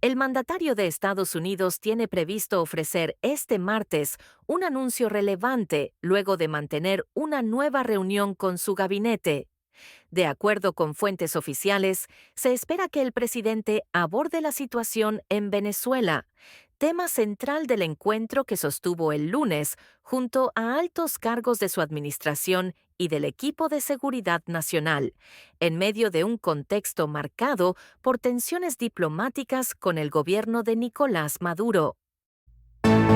El mandatario de Estados Unidos tiene previsto ofrecer este martes un anuncio relevante luego de mantener una nueva reunión con su gabinete. De acuerdo con fuentes oficiales, se espera que el presidente aborde la situación en Venezuela, tema central del encuentro que sostuvo el lunes junto a altos cargos de su administración y del equipo de seguridad nacional, en medio de un contexto marcado por tensiones diplomáticas con el gobierno de Nicolás Maduro. Important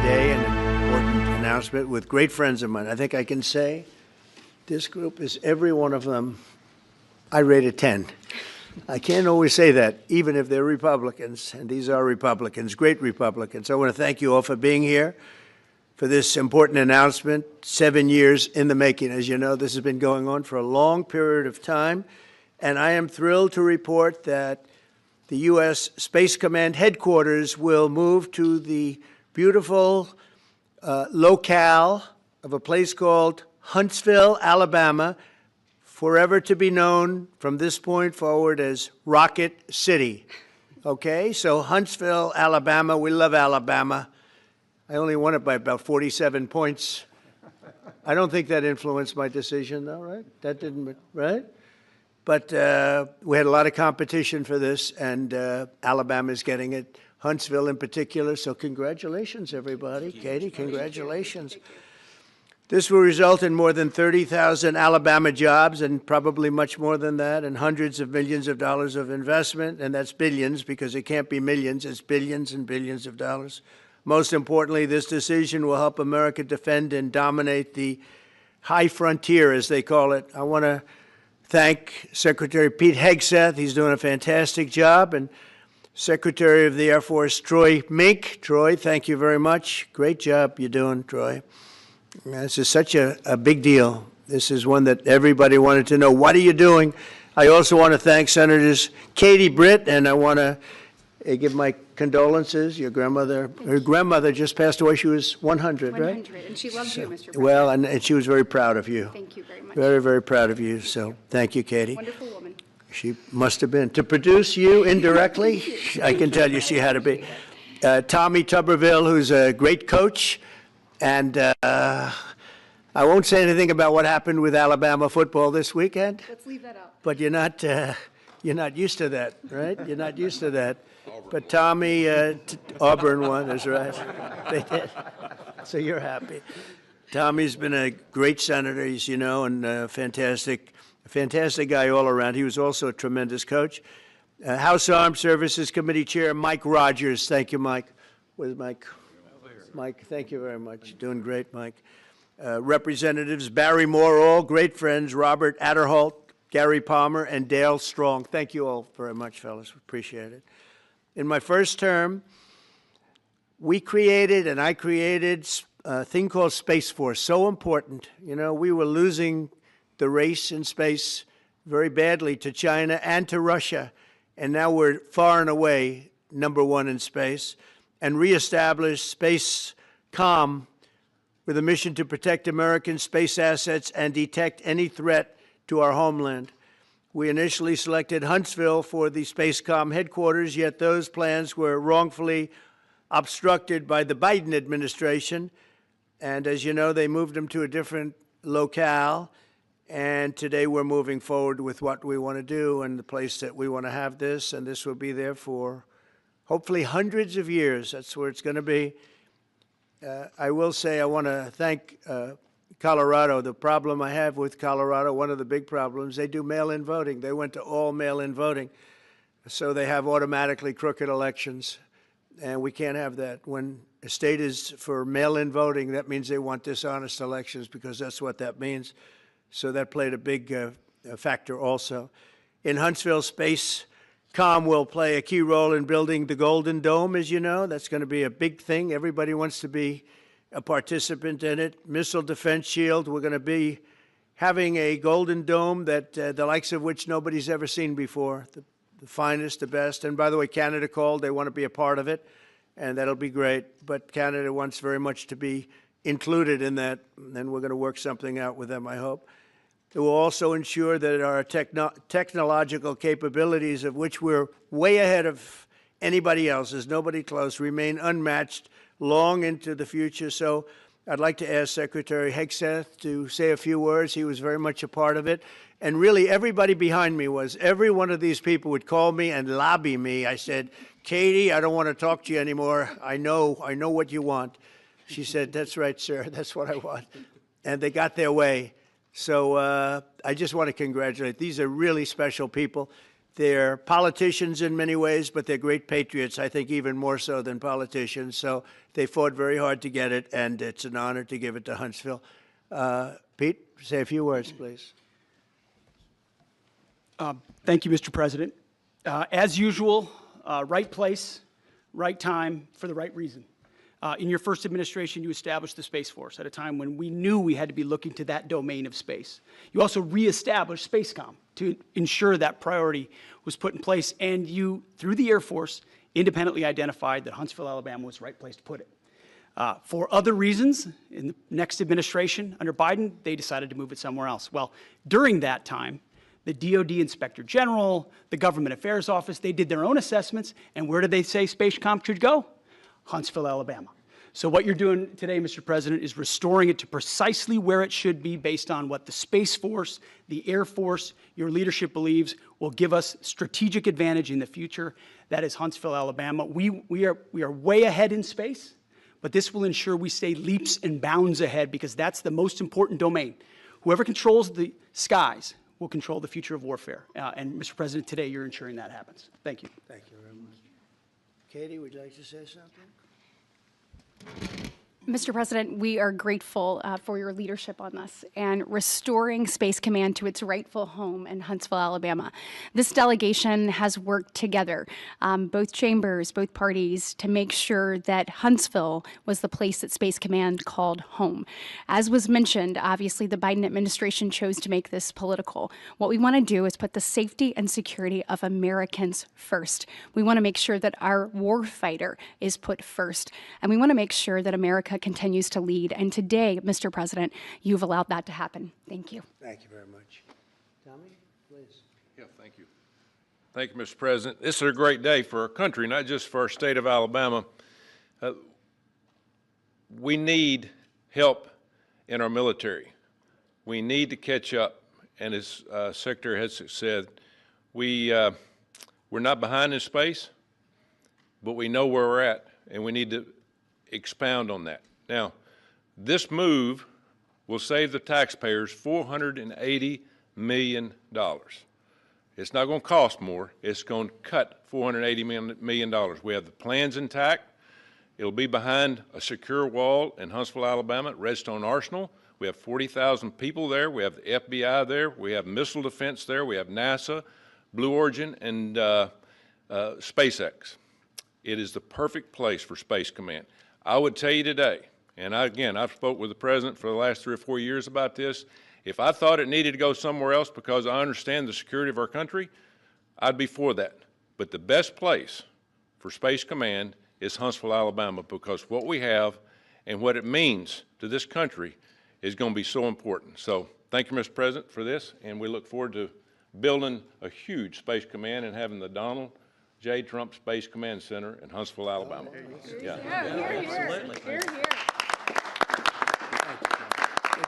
day and important announcement with great friends of mine. I think I can say this group is every one of them. I rate a 10. I can't always say that, even if they're Republicans, and these are Republicans, great Republicans. I want to thank you all for being here for this important announcement, 7 years in the making. As you know, this has been going on for a long period of time, and I am thrilled to report that the U.S. Space Command headquarters will move to the beautiful locale of a place called Huntsville, Alabama, forever to be known from this point forward as Rocket City. Okay, so Huntsville, Alabama, we love Alabama. I only won it by about 47 points. I don't think that influenced my decision, though, right? That didn't, right? But we had a lot of competition for this, and Alabama's getting it, Huntsville in particular. So congratulations, everybody. Katie, congratulations. This will result in more than 30,000 Alabama jobs and probably much more than that, and hundreds of millions of dollars of investment, and that's billions because it can't be millions, it's billions and billions of dollars. Most importantly, this decision will help America defend and dominate the high frontier, as they call it. I want to thank Secretary Pete Hegseth. He's doing a fantastic job. And Secretary of the Air Force, Troy Mink. Troy, thank you very much. Great job you're doing, Troy. This is such a big deal. This is one that everybody wanted to know. What are you doing? I also want to thank Senators Katie Britt, and I want to give my condolences. Your grandmother, her grandmother just passed away. She was 100, right? 100, and she loves you, Mr. President. Well, and she was very proud of you. Thank you very much. Very, very proud of you. So thank you, Katie. Wonderful woman. She must have been. To produce you indirectly, I can tell you she had to be. Tommy Tuberville, who's a great coach. And I won't say anything about what happened with Alabama football this weekend. Let's leave that out. But you're not used to that, right? You're not used to that. But Tommy, Auburn won, that's right. They did. So you're happy. Tommy's been a great senator, as you know, and a fantastic guy all around. He was also a tremendous coach. House Armed Services Committee Chair Mike Rogers. Thank you, Mike. Where's Mike? Mike, thank you very much. Doing great, Mike. Representatives Barry Moore, all great friends, Robert Adderholt, Gary Palmer, and Dale Strong. Thank you all very much, fellas. Appreciate it. In my first term, I created a thing called Space Force, so important. You know, we were losing the race in space very badly to China and to Russia, and now we're far and away #1 in space, and reestablished SpaceCom with a mission to protect American space assets and detect any threat to our homeland. We initially selected Huntsville for the SpaceCom headquarters, yet those plans were wrongfully obstructed by the Biden administration. And as you know, they moved them to a different locale. And today we're moving forward with what we want to do and the place that we want to have this. And this will be there for hopefully hundreds of years. That's where it's going to be. I will say I want to thank Colorado. The problem I have with Colorado, one of the big problems, they do mail-in voting. They went to all mail-in voting. So they have automatically crooked elections. And we can't have that. When a state is for mail-in voting, that means they want dishonest elections because that's what that means. So that played a big factor also. In Huntsville, SpaceCom will play a key role in building the Golden Dome, as you know. That's going to be a big thing. Everybody wants to be a participant in it. Missile Defense Shield, we're going to be having a Golden Dome that the likes of which nobody's ever seen before, the finest, the best. And by the way, Canada called. They want to be a part of it, and that'll be great. But Canada wants very much to be included in that, and we're going to work something out with them, I hope. It will also ensure that our technological capabilities, of which we're way ahead of anybody else, there's nobody close, remain unmatched long into the future. So I'd like to ask Secretary Hegseth to say a few words. He was very much a part of it. And really, everybody behind me was. Every one of these people would call me and lobby me. I said, Katie, I don't want to talk to you anymore. I know what you want. She said, that's right, sir. That's what I want. And they got their way. So I just want to congratulate. These are really special people. They're politicians in many ways, but they're great patriots, I think even more so than politicians. So they fought very hard to get it, and it's an honor to give it to Huntsville. Pete, say a few words, please. Thank you, Mr. President. As usual, right place, right time, for the right reason. In your first administration, you established the Space Force at a time when we knew we had to be looking to that domain of space. You also reestablished SpaceCom to ensure that priority was put in place, and you, through the Air Force, independently identified that Huntsville, Alabama was the right place to put it. For other reasons, in the next administration, under Biden, they decided to move it somewhere else. Well, during that time, the DoD Inspector General, the Government Affairs Office, they did their own assessments, and where did they say SpaceCom should go? Huntsville, Alabama. So what you're doing today, Mr. President, is restoring it to precisely where it should be based on what the Space Force, the Air Force, your leadership believes will give us strategic advantage in the future. That is Huntsville, Alabama. We are way ahead in space, but this will ensure we stay leaps and bounds ahead because that's the most important domain. Whoever controls the skies will control the future of warfare. And Mr. President, today you're ensuring that happens. Thank you. Thank you very much. Katie, would you like to say something? Mr. President, we are grateful for your leadership on this and restoring Space Command to its rightful home in Huntsville, Alabama. This delegation has worked together, both chambers, both parties, to make sure that Huntsville was the place that Space Command called home. As was mentioned, obviously the Biden administration chose to make this political. What we want to do is put the safety and security of Americans first. We want to make sure that our warfighter is put first, and we want to make sure that America continues to lead. And today, Mr. President, you've allowed that to happen. Thank you. Thank you very much. Tommy, please. Yeah, thank you. Thank you, Mr. President. This is a great day for our country, not just for our state of Alabama. We need help in our military. We need to catch up. And as Secretary Hegseth said, we're not behind in space, but we know where we're at, and we need to expound on that. Now, this move will save the taxpayers $480 million. It's not going to cost more. It's going to cut $480 million. We have the plans intact. It'll be behind a secure wall in Huntsville, Alabama, at Redstone Arsenal. We have 40,000 people there. We have the FBI there. We have missile defense there. We have NASA, Blue Origin, and SpaceX. It is the perfect place for Space Command. I would tell you today, and I've spoke with the President for the last 3 or 4 years about this, if I thought it needed to go somewhere else because I understand the security of our country, I'd be for that. But the best place for Space Command is Huntsville, Alabama, because what we have and what it means to this country is going to be so important. So thank you, Mr. President, for this, and we look forward to building a huge Space Command and having the Donald J. Trump Space Command Center in Huntsville, Alabama. Here, here.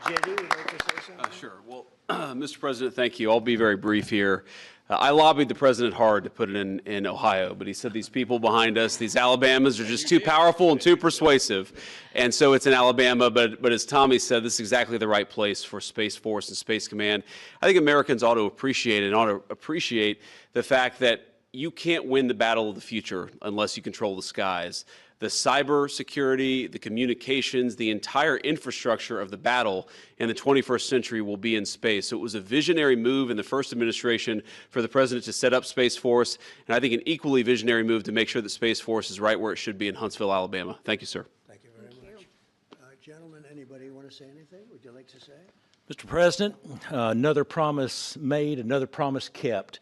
JD, would you like to say something? Sure. Well, Mr. President, thank you. I'll be very brief here. I lobbied the president hard to put it in Ohio, but he said these people behind us, these Alabamas, are just too powerful and too persuasive, and so it's in Alabama. But as Tommy said, this is exactly the right place for Space Force and Space Command. I think Americans ought to appreciate the fact that you can't win the battle of the future unless you control the skies. The cyber security, the communications, the entire infrastructure of the battle in the 21st century will be in space. So it was a visionary move in the first administration for the president to set up Space Force, and I think an equally visionary move to make sure that Space Force is right where it should be in Huntsville, Alabama. Thank you, sir. Thank you very much. Gentlemen, anybody want to say anything? Would you like to say? Mr. President, another promise made, another promise kept.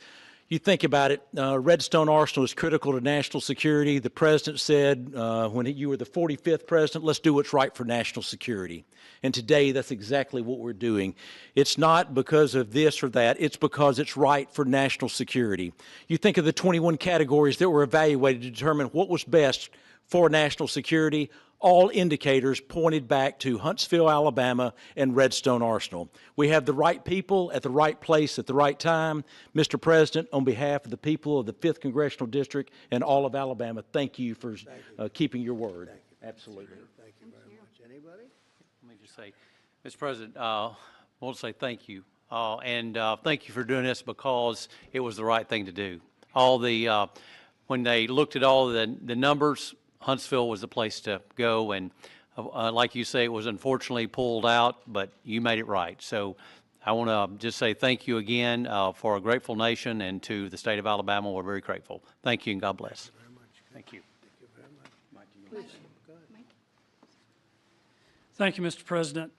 You think about it, Redstone Arsenal is critical to national security. The president said when you were the 45th president, let's do what's right for national security. And today, that's exactly what we're doing. It's not because of this or that. It's because it's right for national security. You think of the 21 categories that were evaluated to determine what was best for national security. All indicators pointed back to Huntsville, Alabama, and Redstone Arsenal. We have the right people at the right place at the right time. Mr. President, on behalf of the people of the 5th Congressional District and all of Alabama, thank you for keeping your word. Absolutely. Thank you very much. Anybody? Let me just say, Mr. President, I want to say thank you. And thank you for doing this because it was the right thing to do. When they looked at all the numbers, Huntsville was the place to go, and like you say, it was unfortunately pulled out, but you made it right. So I want to just say thank you again for a grateful nation, and to the state of Alabama, we're very grateful. Thank you, and God bless. Thank you. Thank you very much. Please, go ahead. Thank you, Mr. President.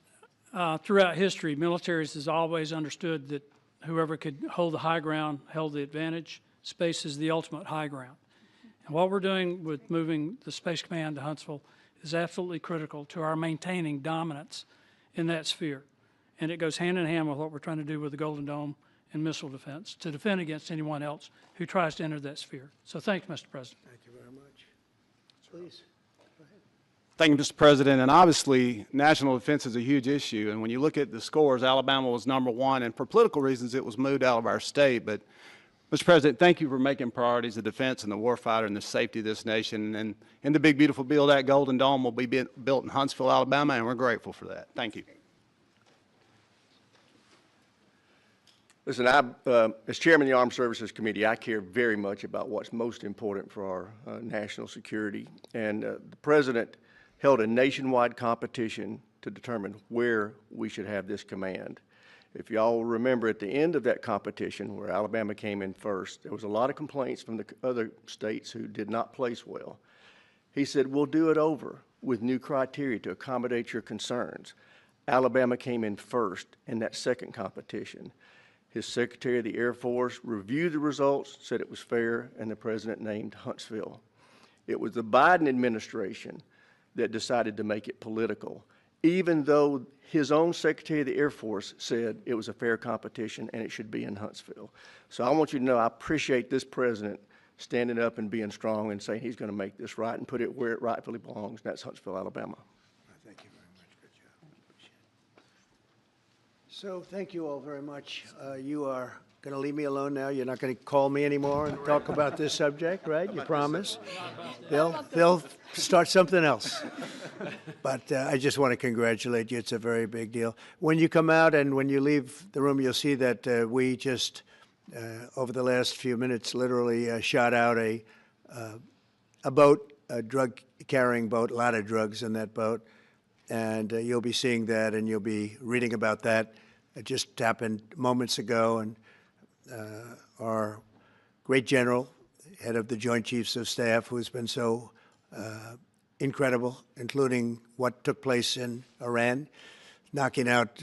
Throughout history, militaries has always understood that whoever could hold the high ground held the advantage. Space is the ultimate high ground. And what we're doing with moving the Space Command to Huntsville is absolutely critical to our maintaining dominance in that sphere. And it goes hand in hand with what we're trying to do with the Golden Dome and missile defense, to defend against anyone else who tries to enter that sphere. So thank you, Mr. President. Thank you very much. Please. Thank you, Mr. President. And obviously, national defense is a huge issue. And when you look at the scores, Alabama was #1. And for political reasons, it was moved out of our state. But, Mr. President, thank you for making priorities the defense and the warfighter and the safety of this nation. And in the big, beautiful bill, that Golden Dome will be built in Huntsville, Alabama, and we're grateful for that. Thank you. Listen, as chairman of the Armed Services Committee, I care very much about what's most important for our national security. And the president held a nationwide competition to determine where we should have this command. If y'all remember, at the end of that competition, where Alabama came in first, there was a lot of complaints from the other states who did not place well. He said, we'll do it over with new criteria to accommodate your concerns. Alabama came in first in that second competition. His Secretary of the Air Force reviewed the results, said it was fair, and the president named Huntsville. It was the Biden administration that decided to make it political, even though his own Secretary of the Air Force said it was a fair competition and it should be in Huntsville. So I want you to know I appreciate this president standing up and being strong and saying he's going to make this right and put it where it rightfully belongs, and that's Huntsville, Alabama. Thank you very much. Good job. Appreciate it. So thank you all very much. You are going to leave me alone now? You're not going to call me anymore and talk about this subject, right? You promise? They'll start something else. But I just want to congratulate you. It's a very big deal. When you come out and when you leave the room, you'll see that we just, over the last few minutes, literally shot out a boat, a drug-carrying boat, a lot of drugs in that boat. And you'll be seeing that and you'll be reading about that. It just happened moments ago, and our great general, head of the Joint Chiefs of Staff, who's been so incredible, including what took place in Iran, knocking out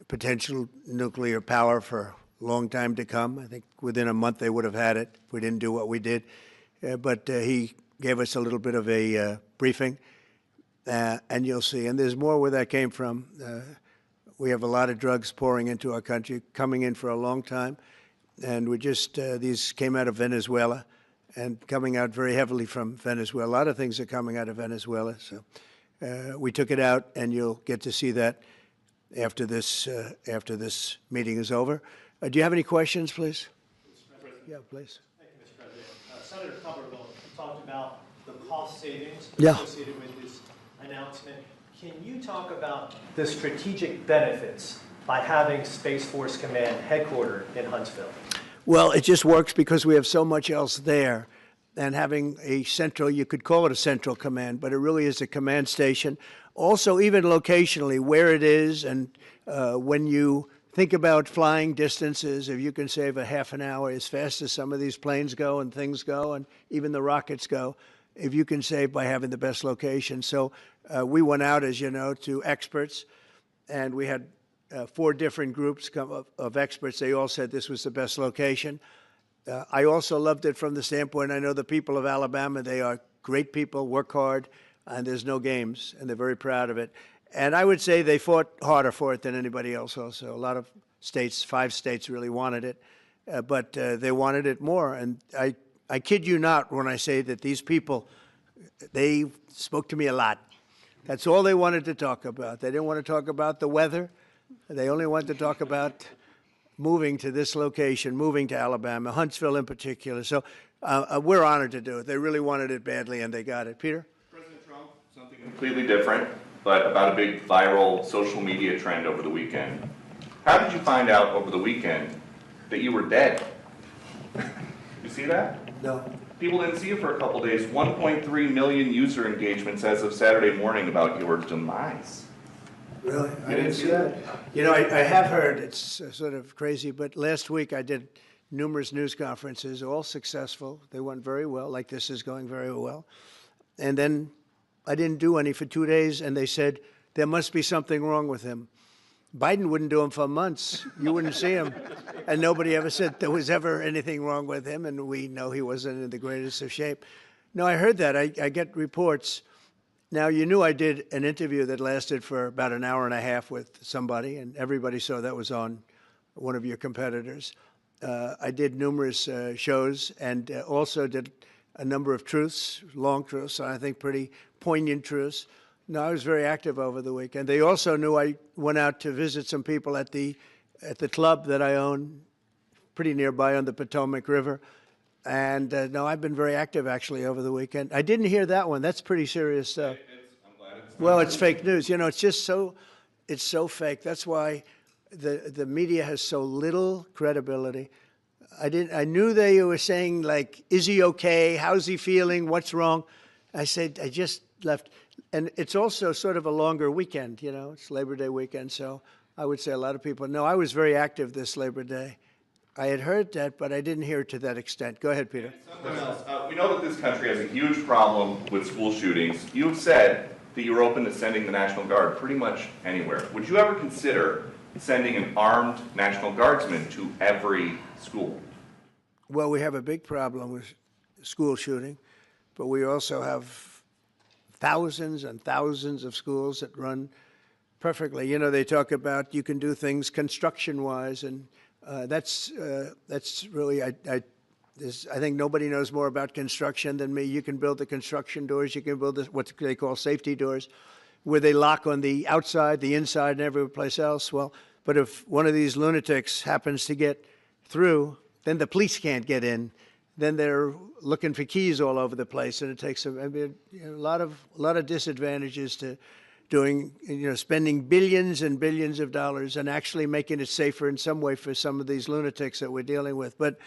potential nuclear power for a long time to come. I think within a month they would have had it if we didn't do what we did. But he gave us a little bit of a briefing, and you'll see. And there's more where that came from. We have a lot of drugs pouring into our country, coming in for a long time. And we just, these came out of Venezuela and coming out very heavily from Venezuela. A lot of things are coming out of Venezuela. So we took it out, and you'll get to see that after this meeting is over. Do you have any questions, please? Yeah, please. Thank you, Mr. President. Senator Tuberville talked about the cost savings associated with this announcement. Can you talk about the strategic benefits by having Space Force Command headquartered in Huntsville? Well, it just works because we have so much else there. And having a central, you could call it a central command, but it really is a command station. Also, even locationally, where it is, and when you think about flying distances, if you can save a half an hour as fast as some of these planes go and things go, and even the rockets go, if you can save by having the best location. So we went out, as you know, to experts, and we had 3 different 4 different groups of experts. They all said this was the best location. I also loved it from the standpoint, I know the people of Alabama, they are great people, work hard, and there's no games, and they're very proud of it. And I would say they fought harder for it than anybody else also. A lot of states, 5 states really wanted it, but they wanted it more. And I kid you not when I say that these people, they spoke to me a lot. That's all they wanted to talk about. They didn't want to talk about the weather. They only wanted to talk about moving to this location, moving to Alabama, Huntsville in particular. So we're honored to do it. They really wanted it badly, and they got it. Peter? President Trump, something completely different, but about a big viral social media trend over the weekend. How did you find out over the weekend that you were dead? You see that? No. People didn't see you for a couple days. 1.3 million user engagements as of Saturday morning about your demise. Really? I didn't see that? You know, I have heard, it's sort of crazy, but last week I did numerous news conferences, all successful. They went very well, like this is going very well. And then I didn't do any for 2 days, and they said, there must be something wrong with him. Biden wouldn't do them for months. You wouldn't see him. And nobody ever said there was ever anything wrong with him, and we know he wasn't in the greatest of shape. No, I heard that. I get reports. Now, you knew I did an interview that lasted for about an hour and a half with somebody, and everybody saw that was on one of your competitors. I did numerous shows and also did a number of truths, long truths, and I think pretty poignant truths. No, I was very active over the weekend. They also knew I went out to visit some people at the club that I own, pretty nearby on the Potomac River. And no, I've been very active actually over the weekend. I didn't hear that one. That's pretty serious stuff. Well, it's fake news. You know, it's just it's so fake. That's why the media has so little credibility. I knew they were saying, like, is he okay? How's he feeling? What's wrong? I said, I just left. And it's also sort of a longer weekend, you know, it's Labor Day weekend. So I would say a lot of people, no, I was very active this Labor Day. I had heard that, but I didn't hear it to that extent. Go ahead, Peter. We know that this country has a huge problem with school shootings. You've said that you're open to sending the National Guard pretty much anywhere. Would you ever consider sending an armed National Guardsman to every school? Well, we have a big problem with school shooting, but we also have thousands and thousands of schools that run perfectly. You know, they talk about you can do things construction-wise, and that's really, I think nobody knows more about construction than me. You can build the construction doors. You can build what they call safety doors, where they lock on the outside, the inside, and every place else. Well, but if one of these lunatics happens to get through, then the police can't get in. Then they're looking for keys all over the place, and it takes a lot of disadvantages to doing, you know, spending billions and billions of dollars and actually making it safer in some way for some of these lunatics that we're dealing with. But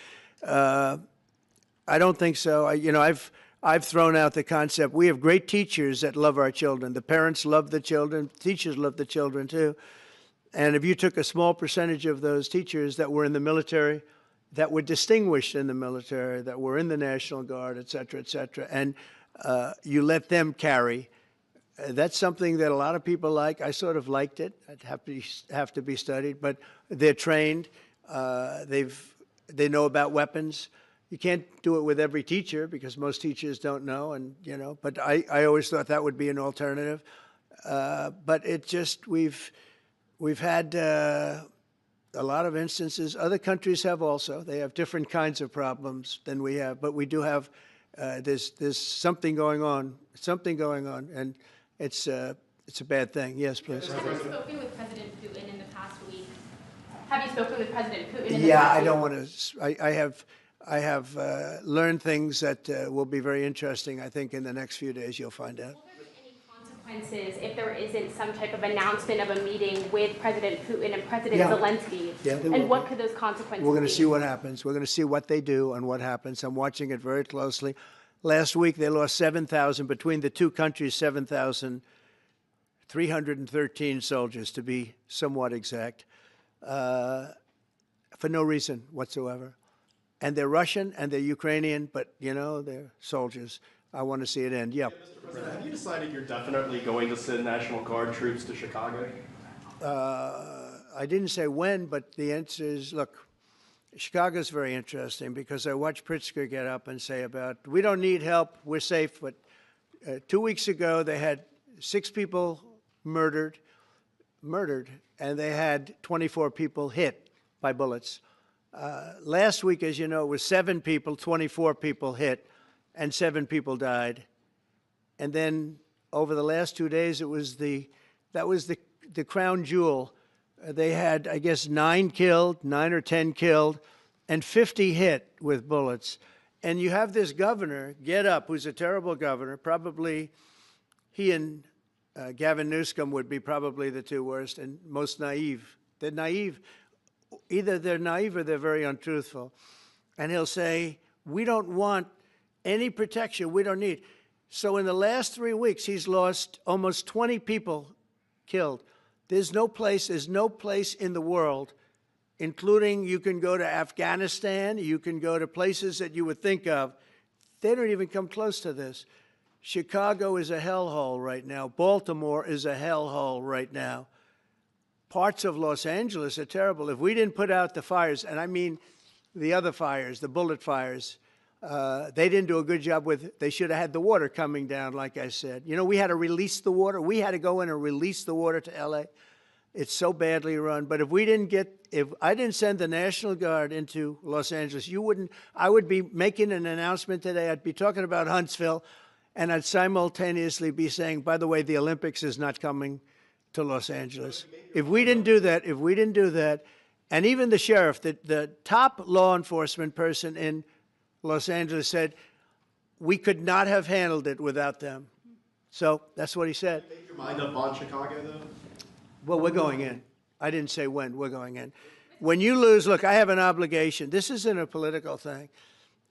I don't think so. I've thrown out the concept. We have great teachers that love our children. The parents love the children. Teachers love the children too. And if you took a small percentage of those teachers that were in the military, that were distinguished in the military, that were in the National Guard, et cetera, and you let them carry, that's something that a lot of people like. I sort of liked it. It'd have to be studied, but they're trained. They know about weapons. You can't do it with every teacher because most teachers don't know, and you know. But I always thought that would be an alternative. But it just we've had a lot of instances. Other countries have also. They have different kinds of problems than we have, but we do have. There's something going on. And it's a bad thing. Yes, please. Have you spoken with President Putin in the past week? Have you spoken with President Putin in the past week? Yeah, I don't want to. I have learned things that will be very interesting. I think in the next few days you'll find out. Will there be any consequences if there isn't some type of announcement of a meeting with President Putin and President Zelensky? Yeah, and what could those consequences be? We're going to see what happens. We're going to see what they do and what happens. I'm watching it very closely. Last week they lost 7,000, between the two countries, 7,313 soldiers, to be somewhat exact, for no reason whatsoever. And they're Russian and they're Ukrainian, but, you know, they're soldiers. I want to see it end. Yeah. Mr. President, have you decided you're definitely going to send National Guard troops to Chicago? I didn't say when, but the answer is, look, Chicago's very interesting because I watched Pritzker get up and say about, we don't need help, we're safe. But 2 weeks ago, they had 6 people murdered, and they had 24 people hit by bullets. Last week, as you know, it was 7 people, 24 people hit, and 7 people died. And then over the last 2 days, that was the crown jewel. They had, I guess, 9 or 10 killed, and 50 hit with bullets. And you have this governor get up, who's a terrible governor. Probably he and Gavin Newsom would be probably the 2 worst and most naive. They're naive. Either they're naive or they're very untruthful. And he'll say, we don't want any protection. We don't need. So in the last 3 weeks, he's lost almost 20 people killed. There's no place in the world, including you can go to Afghanistan, you can go to places that you would think of. They don't even come close to this. Chicago is a hellhole right now. Baltimore is a hellhole right now. Parts of Los Angeles are terrible. If we didn't put out the fires, and I mean the other fires, the bullet fires, they didn't do a good job with, they should have had the water coming down, like I said. You know, we had to release the water. We had to go in and release the water to LA. It's so badly run. But if I didn't send the National Guard into Los Angeles, I would be making an announcement today. I'd be talking about Huntsville, and I'd simultaneously be saying, by the way, the Olympics is not coming to Los Angeles. If we didn't do that, and even the sheriff, the top law enforcement person in Los Angeles said, we could not have handled it without them. So that's what he said. Make your mind up on Chicago, though? Well, we're going in. I didn't say when. We're going in. When you lose, look, I have an obligation. This isn't a political thing.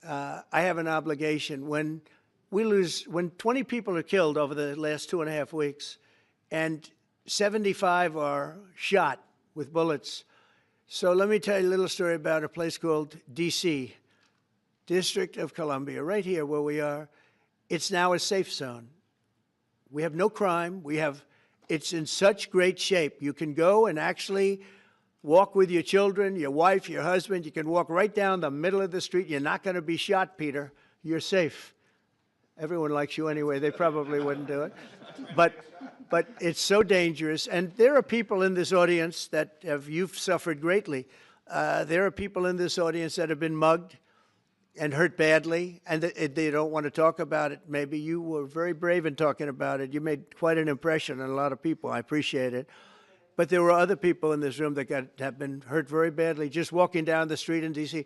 I have an obligation. When we lose, when 20 people are killed over the last 2.5 weeks, and 75 are shot with bullets. So let me tell you a little story about a place called D.C., District of Columbia, right here where we are. It's now a safe zone. We have no crime. It's in such great shape. You can go and actually walk with your children, your wife, your husband. You can walk right down the middle of the street. You're not going to be shot, Peter. You're safe. Everyone likes you anyway. They probably wouldn't do it. But it's so dangerous. And there are people in this audience that you've suffered greatly. There are people in this audience that have been mugged and hurt badly, and they don't want to talk about it. Maybe you were very brave in talking about it. You made quite an impression on a lot of people. I appreciate it. But there were other people in this room that have been hurt very badly just walking down the street in D.C.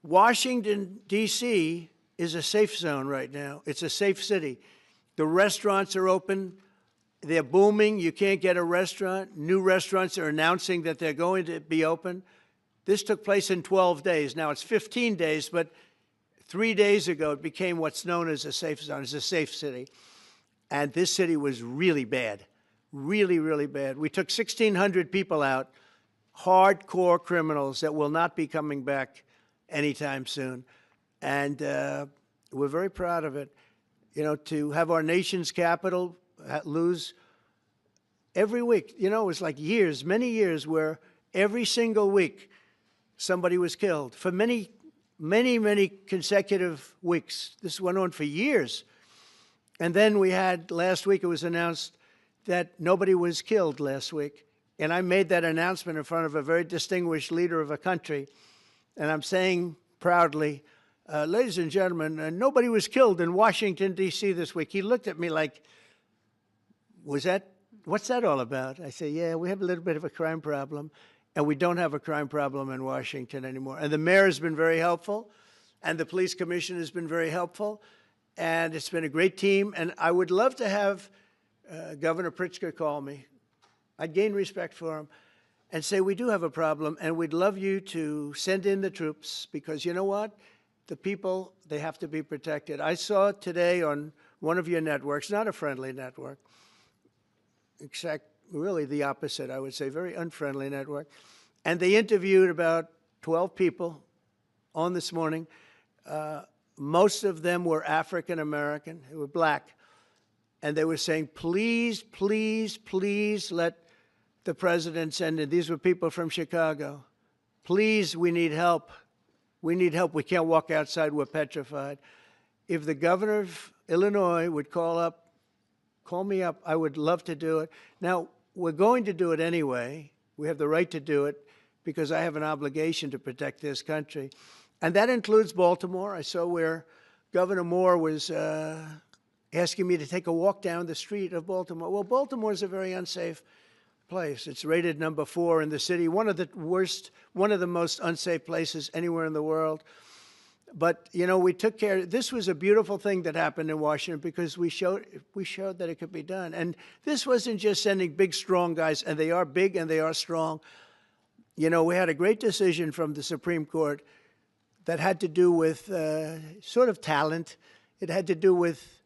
Washington, D.C. is a safe zone right now. It's a safe city. The restaurants are open. They're booming. You can't get a restaurant. New restaurants are announcing that they're going to be open. This took place in 12 days. Now, it's 15 days, but 3 days ago, it became what's known as a safe zone. It's a safe city. And this city was really bad, really, really bad. We took 1,600 people out, hardcore criminals that will not be coming back anytime soon. And we're very proud of it. You know, to have our nation's capital lose every week. You know, it was like years, many years, where every single week, somebody was killed for many, many, many consecutive weeks. This went on for years. And then we had, last week it was announced that nobody was killed last week. And I made that announcement in front of a very distinguished leader of a country. And I'm saying proudly, ladies and gentlemen, nobody was killed in Washington, D.C. this week. He looked at me like, what's that all about? I say, yeah, we have a little bit of a crime problem. And we don't have a crime problem in Washington anymore. And the mayor has been very helpful, and the police commission has been very helpful, and it's been a great team. And I would love to have Governor Pritzker call me. I'd gain respect for him and say, we do have a problem, and we'd love you to send in the troops, because you know what? The people, they have to be protected. I saw today on one of your networks, not a friendly network, except really the opposite, I would say, very unfriendly network. And they interviewed about 12 people on this morning. Most of them were African American, they were black. And they were saying, please, please, please let the president sending, these were people from Chicago. Please, we need help. We need help. We can't walk outside. We're petrified. If the governor of Illinois would call me up, I would love to do it. Now, we're going to do it anyway. We have the right to do it because I have an obligation to protect this country. And that includes Baltimore. I saw where Governor Moore was asking me to take a walk down the street of Baltimore. Well, Baltimore is a very unsafe place. It's rated number 4 in the city, one of the most unsafe places anywhere in the world. But, you know, we took care. This was a beautiful thing that happened in Washington because we showed that it could be done. And this wasn't just sending big, strong guys, and they are big and they are strong. You know, we had a great decision from the Supreme Court that had to do with sort of talent. It had to do with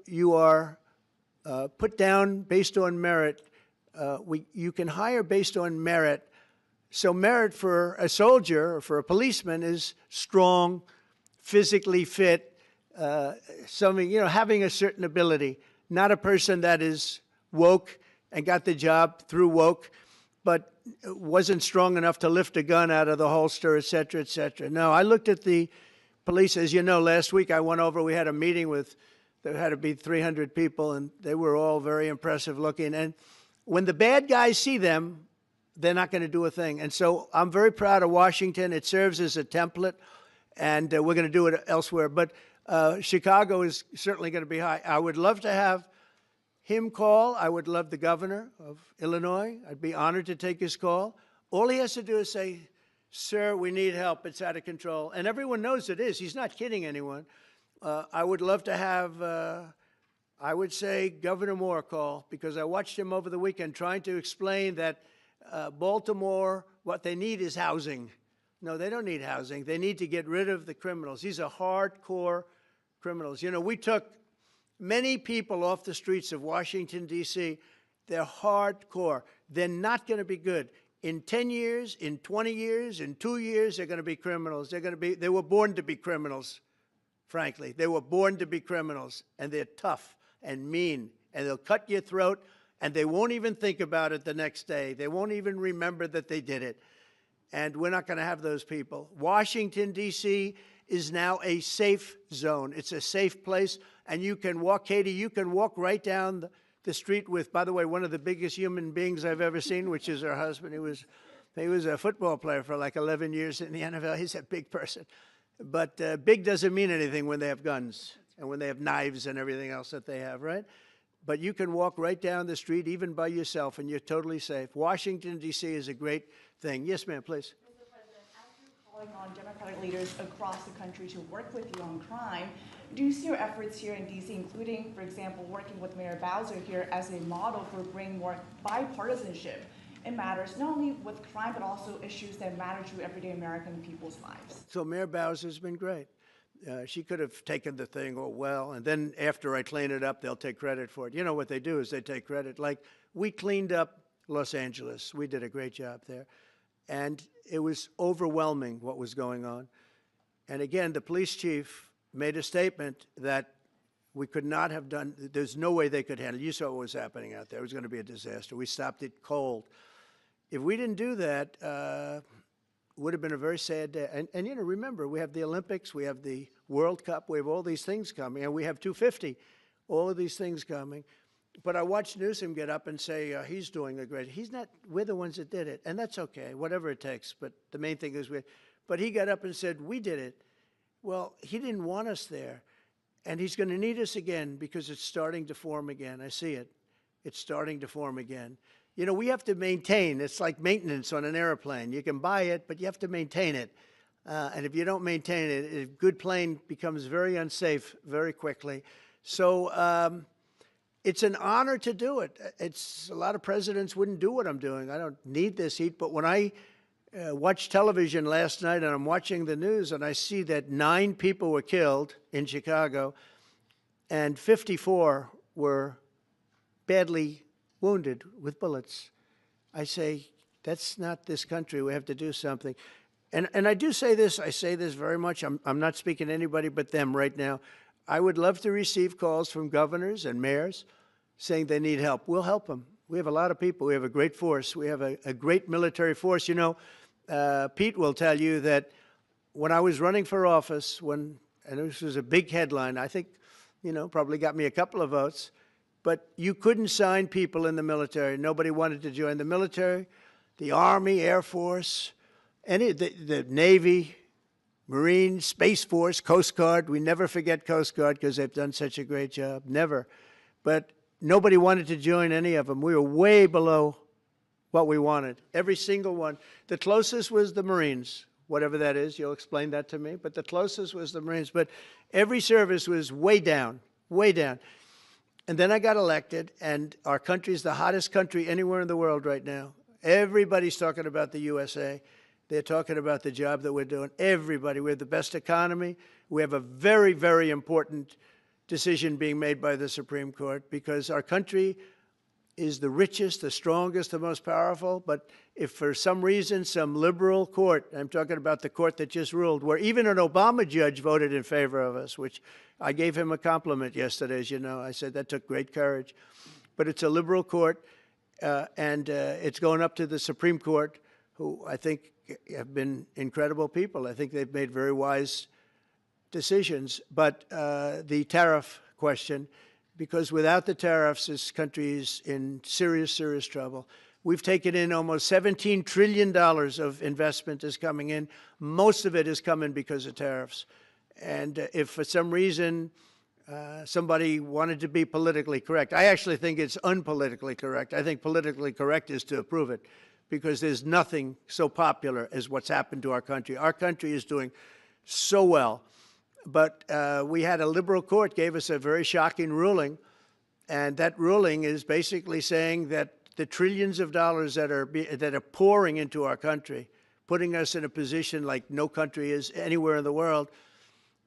you are put down based on merit. You can hire based on merit. So merit for a soldier or for a policeman is strong, physically fit, something, you know, having a certain ability, not a person that is woke and got the job through woke, but wasn't strong enough to lift a gun out of the holster, et cetera, et cetera. No, I looked at the police. As you know, last week I went over, we had a meeting with, there had to be 300 people, and they were all very impressive looking. And when the bad guys see them, they're not going to do a thing. And so I'm very proud of Washington. It serves as a template, and we're going to do it elsewhere. But Chicago is certainly going to be high. I would love to have him call. I would love the governor of Illinois. I'd be honored to take his call. All he has to do is say, sir, we need help. It's out of control. And everyone knows it is. He's not kidding anyone. I would love to have, I would say, Governor Moore call, because I watched him over the weekend trying to explain that Baltimore, what they need is housing. No, they don't need housing. They need to get rid of the criminals. These are hardcore criminals. You know, we took many people off the streets of Washington, D.C. They're hardcore. They're not going to be good. In 10 years, in 20 years, in 2 years, they're going to be criminals. They were born to be criminals, frankly. They were born to be criminals, and they're tough and mean, and they'll cut your throat, and they won't even think about it the next day. They won't even remember that they did it. And we're not going to have those people. Washington, D.C. is now a safe zone. It's a safe place. And you can walk, Katie, you can walk right down the street with, by the way, one of the biggest human beings I've ever seen, which is her husband. He was a football player for like 11 years in the NFL. He's a big person. But big doesn't mean anything when they have guns and when they have knives and everything else that they have, right? But you can walk right down the street, even by yourself, and you're totally safe. Washington, D.C. is a great thing. Yes, ma'am, please. Mr. President, as you're calling on Democratic leaders across the country to work with you on crime, do you see your efforts here in D.C., including, for example, working with Mayor Bowser here as a model for bringing more bipartisanship in matters not only with crime, but also issues that matter to everyday American people's lives? So Mayor Bowser's been great. She could have taken the thing, oh, well, and then after I clean it up, they'll take credit for it. You know what they do is they take credit. Like, we cleaned up Los Angeles. We did a great job there. And it was overwhelming what was going on. And again, the police chief made a statement that we could not have done, there's no way they could handle it. You saw what was happening out there. It was going to be a disaster. We stopped it cold. If we didn't do that, would have been a very sad day. And, you know, remember, we have the Olympics, we have the World Cup, we have all these things coming, and we have 250, all of these things coming. But I watched Newsom get up and say he's doing a great, he's not, we're the ones that did it, and that's okay, whatever it takes. But the main thing is, but he got up and said, we did it. Well, he didn't want us there, and he's going to need us again because it's starting to form again. I see it. It's starting to form again. You know, we have to maintain. It's like maintenance on an airplane. You can buy it, but you have to maintain it. And if you don't maintain it, a good plane becomes very unsafe very quickly. So it's an honor to do it. A lot of presidents wouldn't do what I'm doing. I don't need this heat. But when I watched television last night and I'm watching the news and I see that 9 people were killed in Chicago and 54 were badly wounded with bullets, I say, that's not this country. We have to do something. And I do say this, I say this very much. I'm not speaking to anybody but them right now. I would love to receive calls from governors and mayors saying they need help. We'll help them. We have a lot of people. We have a great force. We have a great military force. You know, Pete will tell you that when I was running for office, and this was a big headline, I think, you know, probably got me a couple of votes, but you couldn't sign people in the military. Nobody wanted to join the military, the Army, Air Force, the Navy, Marines, Space Force, Coast Guard. We never forget Coast Guard because they've done such a great job. Never. But nobody wanted to join any of them. We were way below what we wanted. Every single one. The closest was the Marines, whatever that is. You'll explain that to me. But the closest was the Marines. But every service was way down, way down. And then I got elected, and our country's the hottest country anywhere in the world right now. Everybody's talking about the USA. They're talking about the job that we're doing. Everybody. We have the best economy. We have a very, very important decision being made by the Supreme Court because our country is the richest, the strongest, the most powerful. But if for some reason some liberal court, I'm talking about the court that just ruled, where even an Obama judge voted in favor of us, which I gave him a compliment yesterday, as you know. I said that took great courage. But it's a liberal court, and it's going up to the Supreme Court, who I think have been incredible people. I think they've made very wise decisions. But the tariff question, because without the tariffs, this country is in serious, serious trouble. We've taken in almost $17 trillion of investment is coming in. Most of it is coming because of tariffs. And if for some reason somebody wanted to be politically correct, I actually think it's unpolitically correct. I think politically correct is to approve it because there's nothing so popular as what's happened to our country. Our country is doing so well. But we had a liberal court gave us a very shocking ruling, and that ruling is basically saying that the trillions of dollars that are pouring into our country, putting us in a position like no country is anywhere in the world,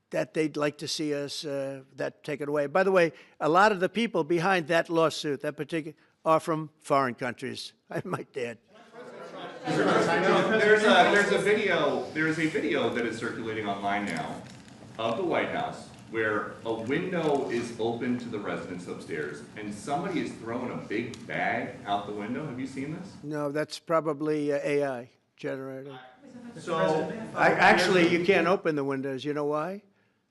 that they'd like to see us that taken away. By the way, a lot of the people behind that lawsuit, that particular, are from foreign countries. I might add. There's a video that is circulating online now of the White House where a window is open to the residents upstairs and somebody is throwing a big bag out the window. Have you seen this? No, that's probably AI generated. So Actually, you can't open the windows. You know why?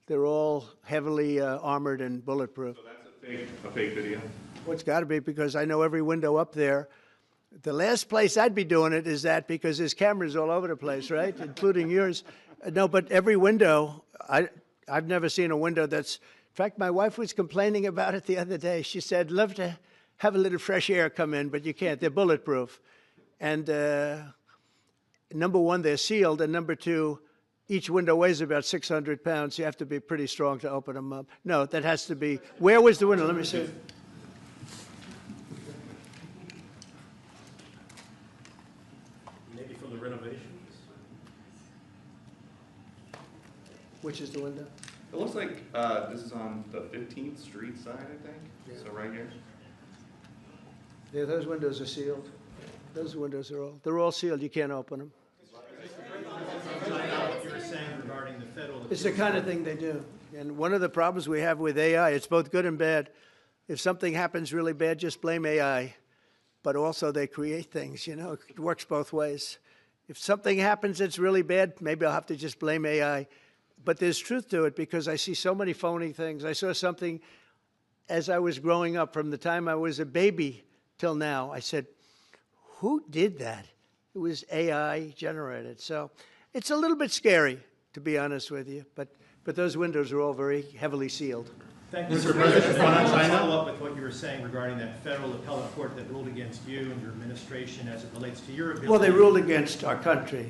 They're all heavily armored and bulletproof. So that's a fake video? Well, it's got to be because I know every window up there. The last place I'd be doing it is that because there's cameras all over the place, right? Including yours. No, but every window, I've never seen a window that's, in fact, my wife was complaining about it the other day. She said, love to have a little fresh air come in, but you can't. They're bulletproof. And number one, they're sealed. And number two, each window weighs about 600 pounds. You have to be pretty strong to open them up. No, that has to be, where was the window? Let me see. Maybe from the renovations? Which is the window? It looks like this is on the 15th Street side, I think. Yeah. So right here. Yeah, those windows are sealed. Those windows are they're all sealed. You can't open them. What you were saying regarding the federal. It's the kind of thing they do. And one of the problems we have with AI, it's both good and bad. If something happens really bad, just blame AI. But also they create things, you know. It works both ways. If something happens that's really bad, maybe I'll have to just blame AI. But there's truth to it because I see so many phony things. I saw something as I was growing up from the time I was a baby till now. I said, who did that? It was AI generated. So it's a little bit scary, to be honest with you. But those windows are all very heavily sealed. Thank you, Mr. President. I want to follow up with what you were saying regarding that federal appellate court that ruled against you and your administration as it relates to your ability. Well, they ruled against our country,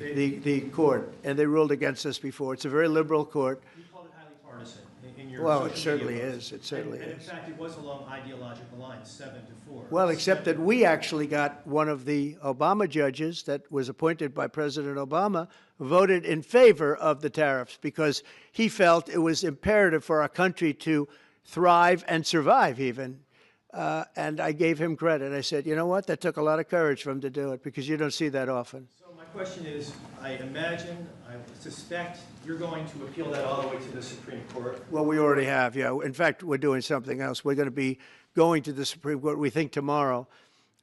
the court, and they ruled against us before. It's a very liberal court. You called it highly partisan in your Well, social it certainly media is. posts. It certainly and is. in fact, it was along ideological lines, 7-4. Well, except that we actually got one of the Obama judges that was appointed by President Obama voted in favor of the tariffs because he felt it was imperative for our country to thrive and survive even. And I gave him credit. I said, you know what? That took a lot of courage for him to do it because you don't see that often. So my question is, I suspect you're going to appeal that all the way to the Supreme Court. Well, we already have, yeah. In fact, we're doing something else. We're going to be going to the Supreme Court, we think, tomorrow.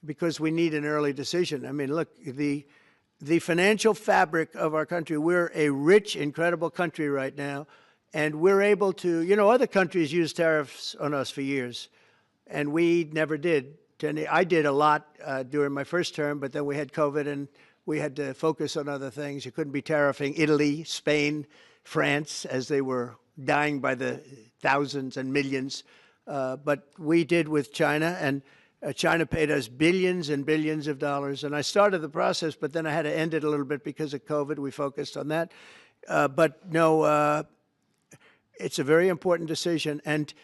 because we need an early decision. I mean, look, the financial fabric of our country, we're a rich, incredible country right now, and we're able to, you know, other countries use tariffs on us for years, and we never did. I did a lot during my first term, but then we had COVID and we had to focus on other things. You couldn't be tariffing Italy, Spain, France, as they were dying by the thousands and millions. But we did with China, and China paid us billions and billions of dollars. And I started the process, but then I had to end it a little bit because of COVID. We focused on that. But no, it's a very important decision. And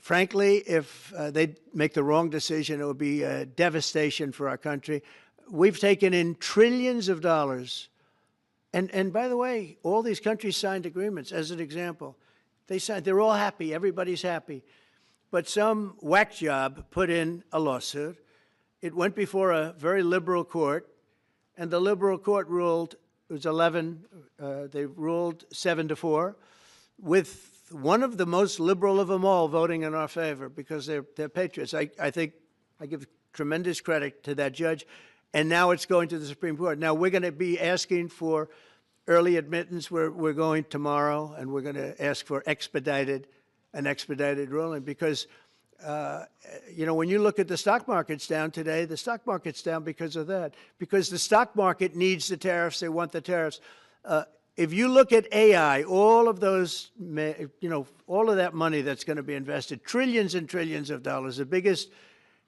frankly, if they make the wrong decision, it would be a devastation for our country. We've taken in trillions of dollars. And by the way, all these countries signed agreements, as an example. They're all happy. Everybody's happy. But some whack job put in a lawsuit. It went before a very liberal court, and the liberal court ruled, it was 11, they ruled 7-4, with one of the most liberal of them all voting in our favor because they're patriots. I think I give tremendous credit to that judge. And now it's going to the Supreme Court. Now we're going to be asking for early admittance. We're going tomorrow, and we're going to ask for an expedited ruling because, you know, when you look at the stock market's down today, the stock market's down because of that, because the stock market needs the tariffs. They want the tariffs. If you look at AI, all of those, you know, all of that money that's going to be invested, trillions and trillions of dollars, the biggest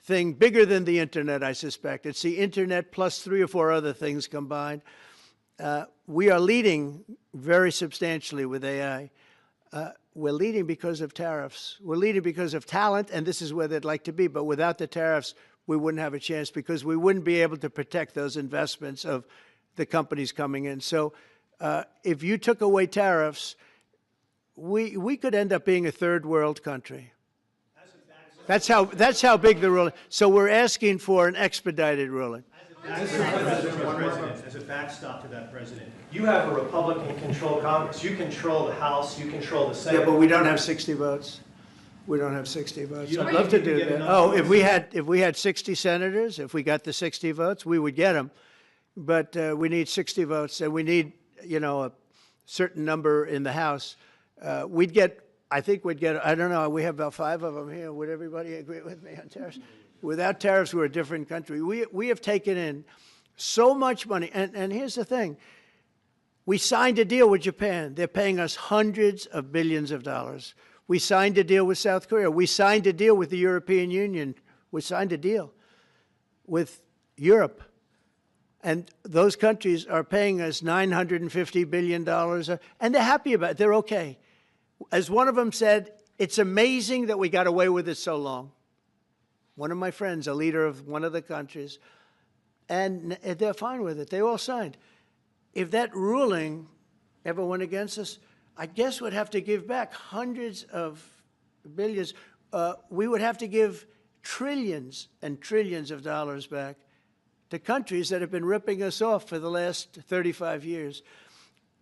thing, bigger than the internet, I suspect. It's the internet plus 3 or 4 other things combined. We are leading very substantially with AI. We're leading because of tariffs. We're leading because of talent, and this is where they'd like to be. But without the tariffs, we wouldn't have a chance because we wouldn't be able to protect those investments of the companies coming in. So if you took away tariffs, we could end up being a third world country. That's how big the ruling. So we're asking for an expedited ruling. As a backstop to that, President, you have a Republican-controlled Congress. You control the House. You control the Senate. Yeah, but we don't have 60 votes. We don't have 60 votes. I'd love to do that. Oh, if we had 60 senators, if we got the 60 votes, we would get them. But we need 60 votes, and we need, you know, a certain number in the House. I think we'd get, I don't know, we have about 5 of them here. Would everybody agree with me on tariffs? Without tariffs, we're a different country. We have taken in so much money. And here's the thing. We signed a deal with Japan. They're paying us hundreds of billions of dollars. We signed a deal with South Korea. We signed a deal with the European Union. We signed a deal with Europe. And those countries are paying us $950 billion. And they're happy about it. They're okay. As one of them said, it's amazing that we got away with it so long. One of my friends, a leader of one of the countries, and they're fine with it. They all signed. If that ruling ever went against us, I guess we'd have to give back hundreds of billions. We would have to give trillions and trillions of dollars back to countries that have been ripping us off for the last 35 years.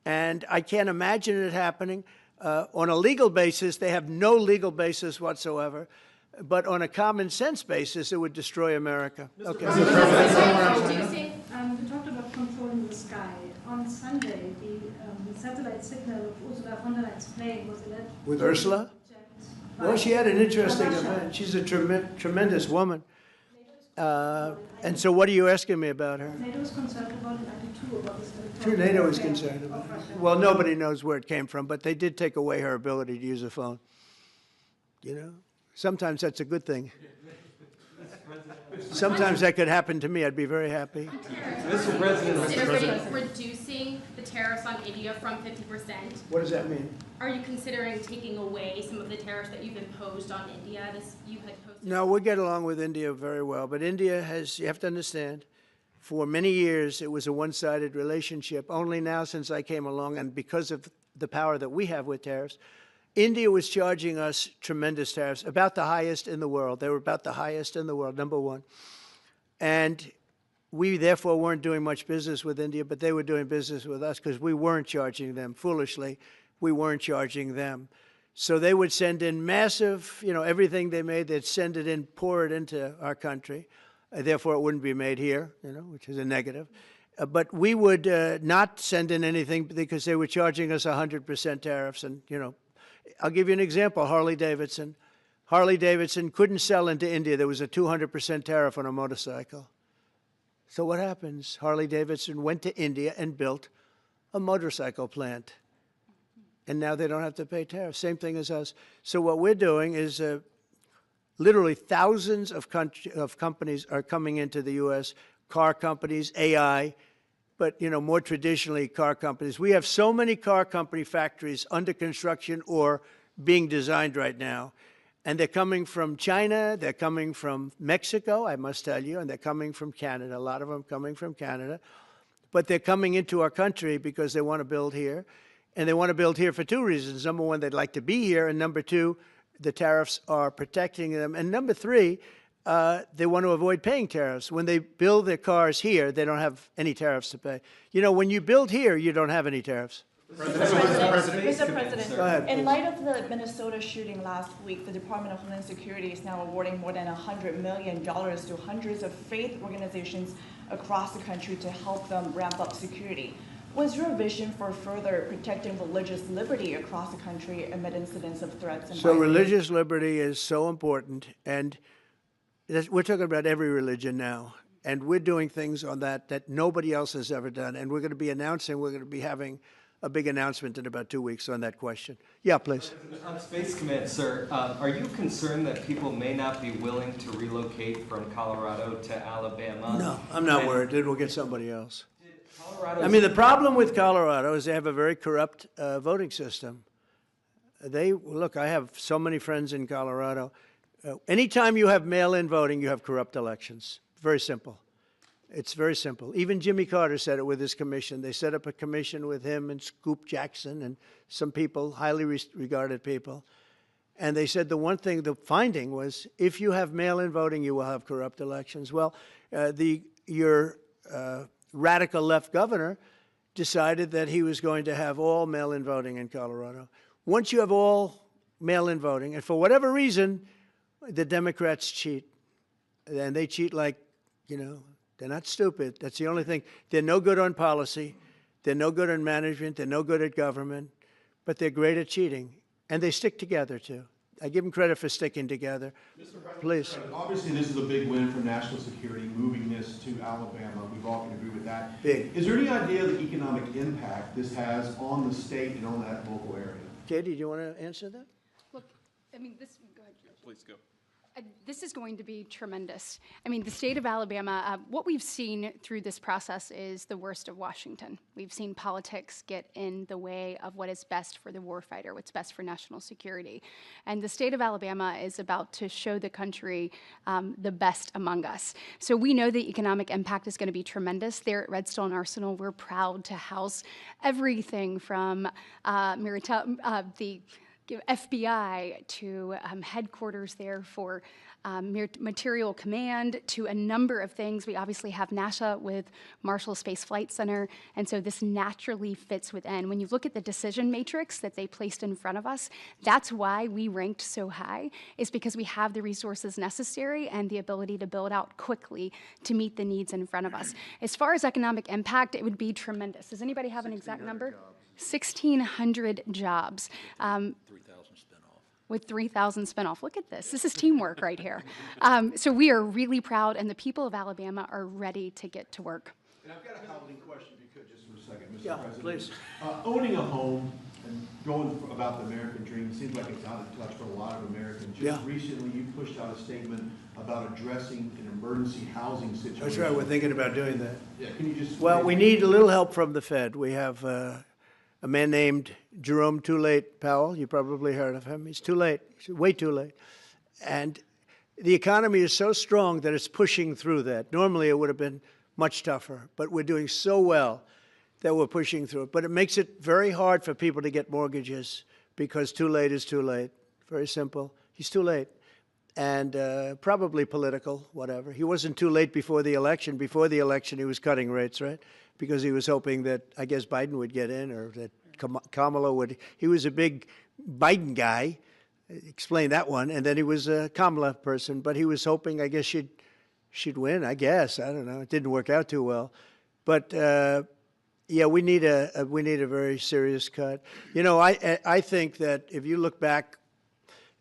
And I can't imagine it happening. On a legal basis, they have no legal basis whatsoever. But on a common sense basis, it would destroy America. Okay. You talked about controlling the sky. On Sunday, the satellite signal of Ursula von der Leyen's plane was alleged. With Ursula? Well, she had an interesting event. She's a tremendous woman. And so what are you asking me about her? NATO is concerned about it, about this. Sure, NATO is concerned about it. Well, nobody knows where it came from, but they did take away her ability to use a phone. You know? Sometimes that's a good thing. Sometimes that could happen to me. I'd be very happy. Mr. President, reducing the tariffs on India from 50%. What does that mean? Are you considering taking away some of the tariffs that you've imposed on India? No, we get along with India very well. But India has, you have to understand, for many years it was a one-sided relationship. Only now since I came along, and because of the power that we have with tariffs, India was charging us tremendous tariffs, about the highest in the world. They were about the highest in the world, number one. And we, therefore, weren't doing much business with India, but they were doing business with us because we weren't charging them. Foolishly, we weren't charging them. So they would send in massive, you know, everything they made, they'd send it in, pour it into our country. Therefore, it wouldn't be made here, which is a negative. But we would not send in anything because they were charging us 100% tariffs. And, I'll give you an example, Harley-Davidson. Harley-Davidson couldn't sell into India. There was a 200% tariff on a motorcycle. So what happens? Harley-Davidson went to India and built a motorcycle plant. And now they don't have to pay tariffs. Same thing as us. So what we're doing is literally thousands of companies are coming into the U.S., car companies, AI, but, more traditionally, car companies. We have so many car company factories under construction or being designed right now. And they're coming from China, they're coming from Mexico, I must tell you, and they're coming from Canada, a lot of them coming from Canada. But they're coming into our country because they want to build here. And they want to build here for two reasons. Number one, they'd like to be here. And number two, the tariffs are protecting them. And number three, they want to avoid paying tariffs. When they build their cars here, they don't have any tariffs to pay. When you build here, you don't have any tariffs. Mr. President, Go ahead, in please. light of the Minnesota shooting last week, the Department of Homeland Security is now awarding more than $100 million to hundreds of faith organizations across the country to help them ramp up security. What's your vision for further protecting religious liberty across the country amid incidents of threats and So violence? religious liberty is so important, and we're talking about every religion now, and we're doing things on that nobody else has ever done, and we're going to be having a big announcement in about 2 weeks on that question. Yeah, please. On Space Command, sir, are you concerned that people may not be willing to relocate from Colorado to Alabama? No, I'm not worried. It will get somebody else. The problem with Colorado is they have a very corrupt voting system. Look, I have so many friends in Colorado. Anytime you have mail-in voting, you have corrupt elections. Very simple. It's very simple. Even Jimmy Carter said it with his commission. They set up a commission with him and Scoop Jackson and some people, highly regarded people. And they said the finding was, if you have mail-in voting, you will have corrupt elections. Well, your radical left governor decided that he was going to have all mail-in voting in Colorado. Once you have all mail-in voting, and for whatever reason, the Democrats cheat. And they cheat like, they're not stupid. That's the only thing. They're no good on policy. They're no good on management. They're no good at government. But they're great at cheating. And they stick together, too. I give them credit for sticking together. Please. Obviously, this is a big win for national security, moving this to Alabama. We've all can agree with that. Big. Is there any idea of the economic impact this has on the state and on that local area? Katie, do you want to answer that? Look, go ahead. Please go. This is going to be tremendous. The state of Alabama, what we've seen through this process is the worst of Washington. We've seen politics get in the way of what is best for the warfighter, what's best for national security. And the state of Alabama is about to show the country the best among us. So we know the economic impact is going to be tremendous. There at Redstone Arsenal, we're proud to house everything from the FBI to headquarters there for material command to a number of things. We obviously have NASA with Marshall Space Flight Center, and so this naturally fits within. When you look at the decision matrix that they placed in front of us, that's why we ranked so high, is because we have the resources necessary and the ability to build out quickly to meet the needs in front of us. As far as economic impact, it would be tremendous. Does anybody have an exact number? 1,600 jobs. 3,000 spinoff. With 3,000 spinoff. Look at this. This is teamwork right here. So we are really proud, and the people of Alabama are ready to get to work. And I've got a housing question, if you could, just for a second, Mr. Yeah, President. please. Owning a home and going about the American dream seems like it's out of touch for a lot of Americans. Just recently, you pushed out a statement about addressing an emergency housing situation. That's right. We're thinking about doing that. Yeah, can you just... Well, we need a little help from the Fed. We have a man named Jerome Too Late Powell. You probably heard of him. He's too late. He's way too late. And the economy is so strong that it's pushing through that. Normally, it would have been much tougher, but we're doing so well that we're pushing through it. But it makes it very hard for people to get mortgages because too late is too late. Very simple. He's too late. And probably political, whatever. He wasn't too late before the election. Before the election, he was cutting rates, right? Because he was hoping that, I guess, Biden would get in or that Kamala would. He was a big Biden guy. Explain that one. And then he was a Kamala person. But he was hoping, I guess, she'd she'd win, I guess. I don't know. It didn't work out too well. But yeah, we need a very serious cut. You know, I think that if you look back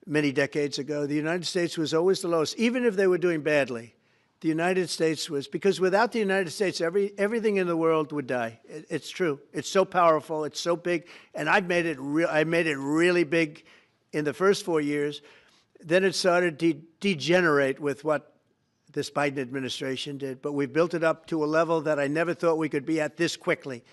many decades ago, the United States was always the lowest, even if they were doing badly. The United States was, because without the United States, everything in the world would die. It's true. It's so powerful. It's so big. And I made it really big in the first 4 years. Then it started to degenerate with what this Biden administration did. But we've built it up to a level that I never thought we could be at this quickly.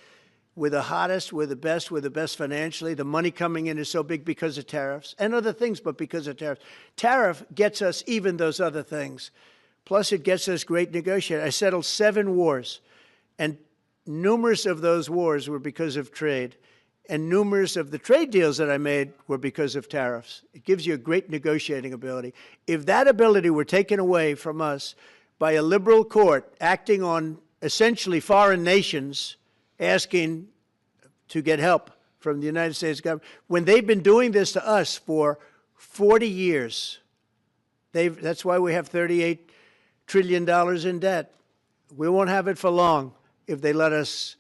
We're the hottest, we're the best financially. The money coming in is so big because of tariffs and other things, but because of tariffs. Tariff gets us even those other things. Plus, it gets us great negotiators. I settled 7 wars, and numerous of those wars were because of trade. And numerous of the trade deals that I made were because of tariffs. It gives you a great negotiating ability. If that ability were taken away from us by a liberal court acting on essentially foreign nations, asking to get help from the United States government, when they've been doing this to us for 40 years, that's why we have $38 trillion in debt. We won't have it for long if they let us